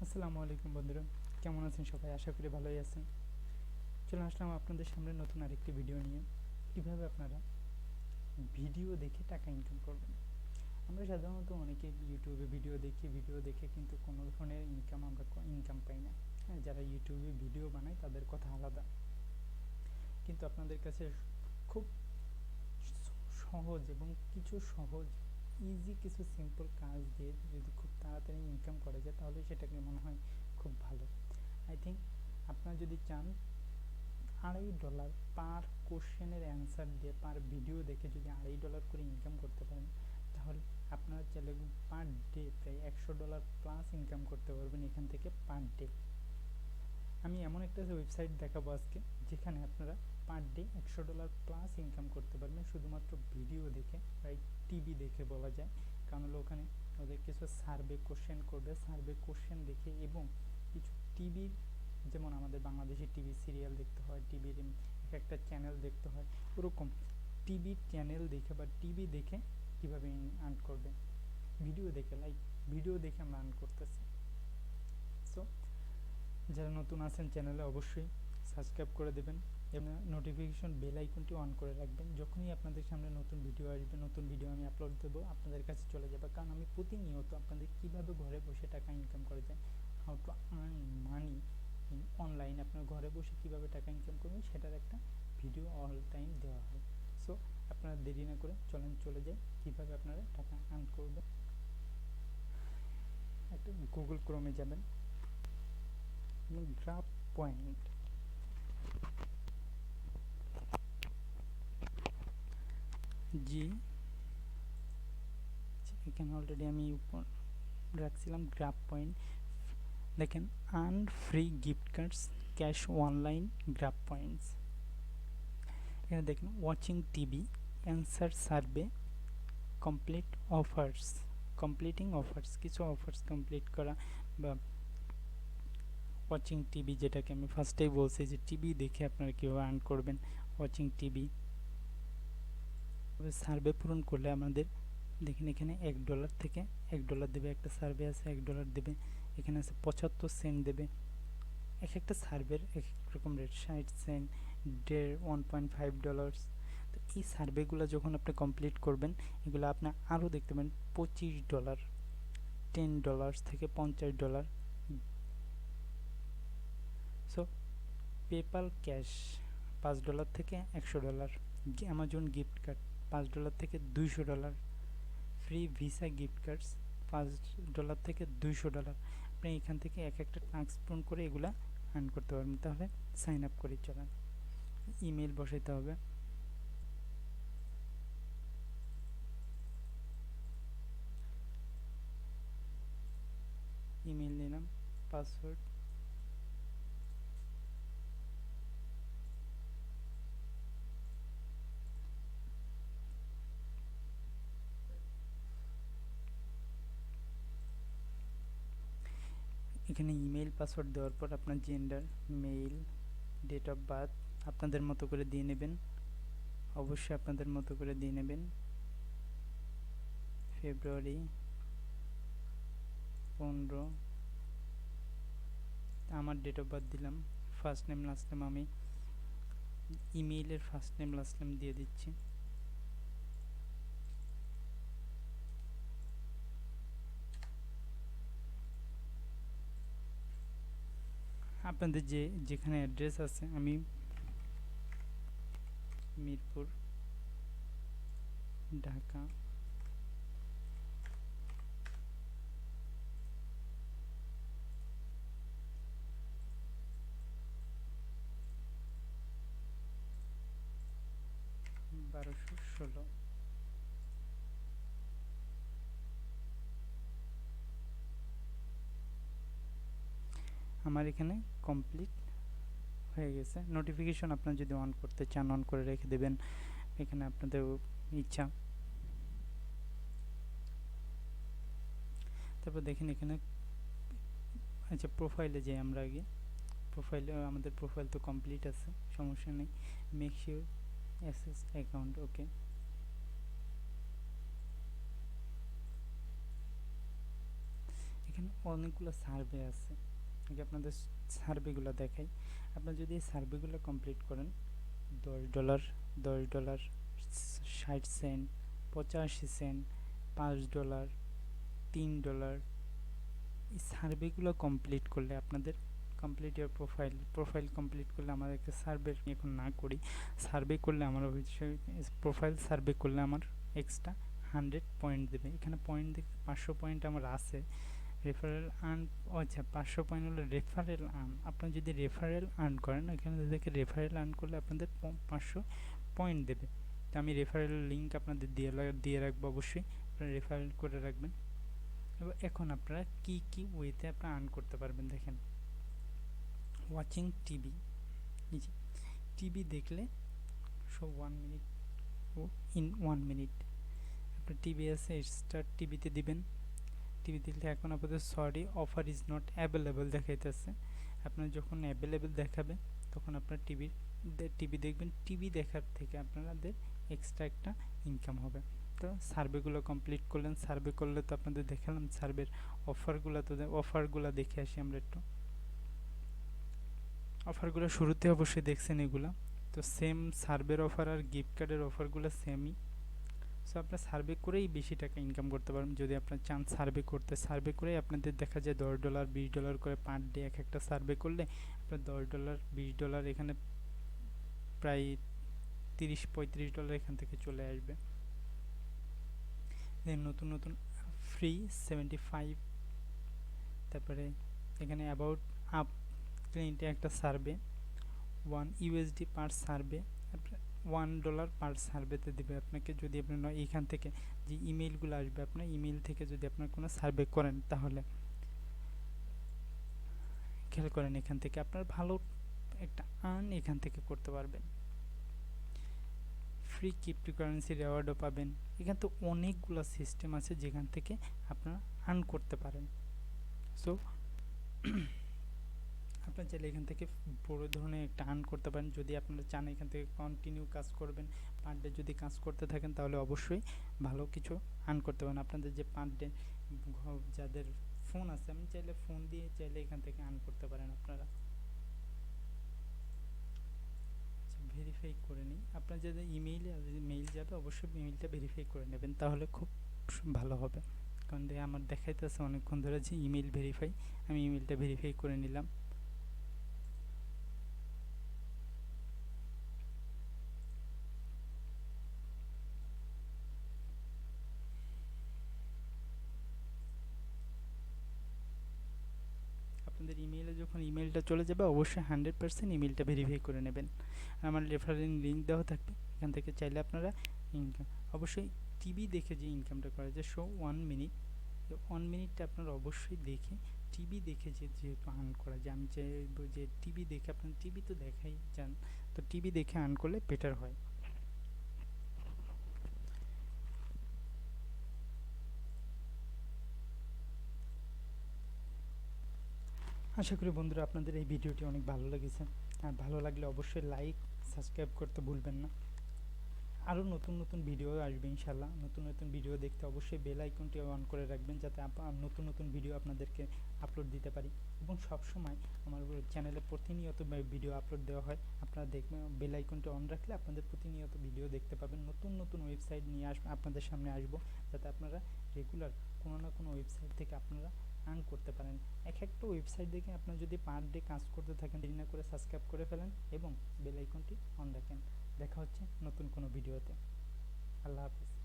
আসসালামু আলাইকুম বন্ধুরা, কেমন আছেন সবাই? আশা করি ভালোই আছেন। চলে আসলাম আপনাদের সামনে নতুন আরেকটি ভিডিও নিয়ে। কিভাবে আপনারা ভিডিও দেখে টাকা ইনকাম করবেন। আমরা সাধারণত অনেকে ইউটিউবে ভিডিও দেখে কিন্তু কোনো ধরনের ইনকাম পাই না। হ্যাঁ, যারা ইউটিউবে ভিডিও বানায় তাদের কথা আলাদা, কিন্তু আপনাদের কাছে খুব সহজ এবং ইজি কিছু সিম্পল কাজ দিয়ে যদি খুব তাড়াতাড়ি ইনকাম করা যায় তাহলে সেটাকে মনে হয় খুব ভালো। আই থিঙ্ক আপনারা যদি চান $2.5 পার কোশ্চেনের অ্যান্সার দিয়ে পার ভিডিও দেখে যদি $2.5 করে ইনকাম করতে পারেন, তাহলে আপনারা চাইলে পার ডে প্রায় $100 প্লাস ইনকাম করতে পারবেন এখান থেকে পার ডে। আমি এমন একটা ওয়েবসাইট দেখাবো আজকে যেখানে আপনারা পার ডে $100 প্লাস ইনকাম করতে পারবেন শুধুমাত্র ভিডিও দেখে, রাইট? টিভি দেখে বলা যায়, কারণ হলো ওখানে ওদের কিছু সার্ভে কোশ্চেন করবে, সার্ভে কোশ্চেন দেখে এবং কিছু টিভির, যেমন আমাদের বাংলাদেশি টিভি সিরিয়াল দেখতে হয়, টিভির এক একটা চ্যানেল দেখতে হয়, ওরকম টিভির চ্যানেল দেখে বা টিভি দেখে কীভাবে আর্ন করবে ভিডিও দেখে, ভিডিও দেখে আমরা আর্ন করতেছি। সো যারা নতুন আছেন চ্যানেলে অবশ্যই সাবস্ক্রাইব করে দেবেন এবং নোটিফিকেশন বেল আইকনটি অন করে রাখবেন। যখনই আপনাদের সামনে নতুন ভিডিও আসবে, নতুন ভিডিও আমি আপলোড দেবো, আপনাদের কাছে চলে যাবে, কারণ আমি প্রতিনিয়ত আপনাদের কীভাবে ঘরে বসে টাকা ইনকাম করা যায়, how to earn money in online, আপনার ঘরে বসে কীভাবে টাকা ইনকাম করবেন সেটার একটা ভিডিও অল টাইম দেওয়া হয়। সো আপনারা দেরি না করে চলে যায় কীভাবে আপনারা টাকা আর্ন করবেন। একটা গুগল ক্রোমে যাবেন এবং গ্রাফ পয়েন্ট জি, এখানে অলরেডি আমি উপর রাখছিলাম গ্রাফ পয়েন্ট। দেখেন, earn free gift cards, cash online, graph points. এখানে দেখেন watching TV, answer survey, completing offers, কিছু অফার্স কমপ্লিট করা বা ওয়াচিং টিভি, যেটাকে আমি ফার্স্টেই বলছি যে টিভি দেখে আপনারা কীভাবে আর্ন করবেন। ওয়াচিং টিভি, সার্ভে পূরণ করলে আমাদের দেখেন এখানে $1 থেকে $1 দেবে, একটা সার্ভে আছে $1 দেবে, এখানে আছে 75 সেন্ট দেবে। এক একটা সার্ভের এক এক রকম রেট, 60 সেন্ট, $1.5। তো এই সার্ভেগুলো যখন আপনি কমপ্লিট করবেন, এগুলো আপনি আরও দেখতে পাবেন $25, $10 থেকে $50। সো পেপাল ক্যাশ $5 থেকে $100, অ্যামাজন গিফট কার্ড $5 থেকে $200, ফ্রি ভিসা গিফট কার্ডস $5 থেকে $200। আপনি এখান থেকে এক একটা টাস্ক পূরণ করে এগুলা আর্ন করতে পারবেন। তাহলে সাইন আপ করে চলেন। ইমেল বসাইতে হবে, ইমেল নিলাম, পাসওয়ার্ড, এখানে ইমেল পাসওয়ার্ড দেওয়ার পর আপনার gender, male, date of birth আপনাদের মতো করে দিয়ে নেবেন, অবশ্যই আপনাদের মতো করে দিয়ে নেবেন। ফেব্রুয়ারি 15, আমার ডেট অফ বার্থ দিলাম, ফার্স্ট নেম লাস্ট নেম আমি ইমেইলের ফার্স্ট নেম লাস্ট নেম দিয়ে দিচ্ছি। আপনাদের যেখানে অ্যাড্রেস আছে, আমি মিরপুর, ঢাকা, $1216। আমার এখানে কমপ্লিট হয়ে গেছে। নোটিফিকেশন আপনার যদি অন করতে চান অন করে রেখে দেবেন, এখানে আপনাদের ইচ্ছা। তারপর দেখেন এখানে, আচ্ছা প্রোফাইলে যাই আমরা আগে। আমাদের প্রোফাইল তো কমপ্লিট আছে, সমস্যা নেই। মেক শিওর অ্যাক্সেস অ্যাকাউন্ট, ওকে। এখানে অনেকগুলো সার্ভে আছে, আগে আপনাদের সার্ভেগুলো দেখাই। আপনারা যদি এই সার্ভেগুলো কমপ্লিট করেন, $10, $10, 60 সেন্ট, 85 সেন্ট, $5, $3, এই সার্ভেগুলো কমপ্লিট করলে আপনাদের কমপ্লিট ইয়ার প্রোফাইল কমপ্লিট করলে আমাদেরকে সার্ভে এখন না করি, সার্ভে করলে আমার অবশ্যই প্রোফাইল সার্ভে করলে আমার এক্সট্রা 100 পয়েন্ট দেবে। এখানে পয়েন্ট দেখতে 500 পয়েন্ট আমার আছে। রেফারেল আর্ন, আচ্ছা 500 পয়েন্ট হলো রেফারেল আর্ন। আপনারা যদি রেফারেল আর্ন করেন, এখানে দেখে রেফারেল আর্ন করলে আপনাদের 500 পয়েন্ট দেবে। তো আমি রেফারেল লিঙ্ক আপনাদের দিয়ে রাখবো, অবশ্যই আপনারা রেফারেল করে রাখবেন। এবং এখন আপনারা কি কি ওয়েতে আপনারা আর্ন করতে পারবেন দেখেন। ওয়াচিং টিভি, টিভি দেখলে সো 1 মিনিট ও ইন 1 মিনিট আপনার টিভি আছে, স্টার্ট টিভিতে দিবেন। টিভি দিলে এখন আপাতত sorry offer is not available দেখাইতেছে। আপনার যখন অ্যাভেলেবল দেখাবে তখন আপনার টিভি দেখবেন। টিভি দেখার থেকে আপনাদের এক্সট্রা একটা ইনকাম হবে। তো সার্ভেগুলো কমপ্লিট করলেন, সার্ভে করলে তো আপনাদের দেখালাম সার্ভের অফারগুলো। তো অফারগুলো দেখে আসি আমরা একটু। অফারগুলো শুরুতে অবশ্যই দেখছেন এগুলা, তো সেম সার্ভের অফার আর গিফট কার্ডের অফারগুলো সেমই। সো আপনার সার্ভে করেই বেশি টাকা ইনকাম করতে পারবেন যদি আপনার চান সার্ভে করতে। সার্ভে করেই আপনাদের দেখা যায় $10, $20 করে পার ডে এক একটা সার্ভে করলে আপনার $10, $20 এখানে প্রায় $30-35 এখান থেকে চলে আসবে। নতুন নতুন ফ্রি 75, তারপরে এখানে অ্যাবাউট আপ ক্লিনিটে একটা সার্ভে, $1 পার সার্ভে, $1 পার সার্ভেতে দেবে আপনাকে। যদি আপনার এইখান থেকে যে ইমেইলগুলো আসবে, আপনার ইমেইল থেকে যদি আপনার কোনো সার্ভে করেন, তাহলে খেয়াল করেন এখান থেকে আপনার ভালো একটা আর্ন এখান থেকে করতে পারবেন। ফ্রি ক্রিপ্টোকারেন্সি রেওয়ার্ডও পাবেন। এখান তো অনেকগুলো সিস্টেম আছে যেখান থেকে আপনারা আর্ন করতে পারেন। সো আপনার চাইলে এখান থেকে বড় ধরনের একটা আর্ন করতে পারেন। যদি আপনারা চান এখান থেকে কন্টিনিউ কাজ করবেন, পার ডে যদি কাজ করতে থাকেন, তাহলে অবশ্যই ভালো কিছু আর্ন করতে পারেন। আপনাদের যে পার ডে যাদের ফোন আছে, আমি চাইলে ফোন দিয়ে চাইলে এখান থেকে আর্ন করতে পারেন আপনারা। ভেরিফাই করে নিই আপনার যাদের ইমেইলে মেইল যাবে, অবশ্যই ইমেইলটা ভেরিফাই করে নেবেন, তাহলে খুব ভালো হবে। কারণ আমার দেখাইতেছে অনেকক্ষণ ধরে যে ইমেইল ভেরিফাই, আমি ইমেইলটা ভেরিফাই করে নিলাম। আপনাদের ইমেইলে যখন ইমেইলটা চলে যাবে, অবশ্যই 100% ইমেইলটা ভেরিফাই করে নেবেন। আমার রেফারেল লিঙ্ক দেওয়া থাকবে, এখান থেকে চাইলে আপনারা ইনকাম অবশ্যই টিভি দেখে যে ইনকামটা করা যায়, শো 1 মিনিট, 1 মিনিটটা আপনারা অবশ্যই দেখে টিভি দেখে যেহেতু আর্ন করা যায়, আমি চাইবো যে টিভি দেখে, আপনার টিভি তো দেখাই যান, তো টিভি দেখে আর্ন করলে বেটার হয়। আশা করি বন্ধুরা আপনাদের এই ভিডিওটি অনেক ভালো লেগেছে। আর ভালো লাগলে অবশ্যই লাইক সাবস্ক্রাইব করতে ভুলবেন না। আরও নতুন নতুন ভিডিও আসবে ইনশাল্লাহ। নতুন নতুন ভিডিও দেখতে অবশ্যই বেল আইকনটি অন করে রাখবেন, যাতে নতুন নতুন ভিডিও আপনাদেরকে আপলোড দিতে পারি। এবং সবসময় আমার চ্যানেলে প্রতিনিয়ত ভিডিও আপলোড দেওয়া হয়, আপনারা দেখবেন বেল আইকনটি অন রাখলে আপনাদের প্রতিনিয়ত ভিডিও দেখতে পাবেন। নতুন নতুন ওয়েবসাইট নিয়ে আপনাদের সামনে আসবো, যাতে আপনারা রেগুলার কোনো না কোনো ওয়েবসাইট থেকে আপনারা আর্ন করতে পারেন। এক একটা ওয়েবসাইট দেখে আপনারা যদি পার ডে কাজ করতে থাকেন, দেরি না করে সাবস্ক্রাইব করে ফেলেন এবং বেল আইকনটি অন রাখেন। দেখা হচ্ছে নতুন কোনো ভিডিওতে। আল্লাহ হাফেজ।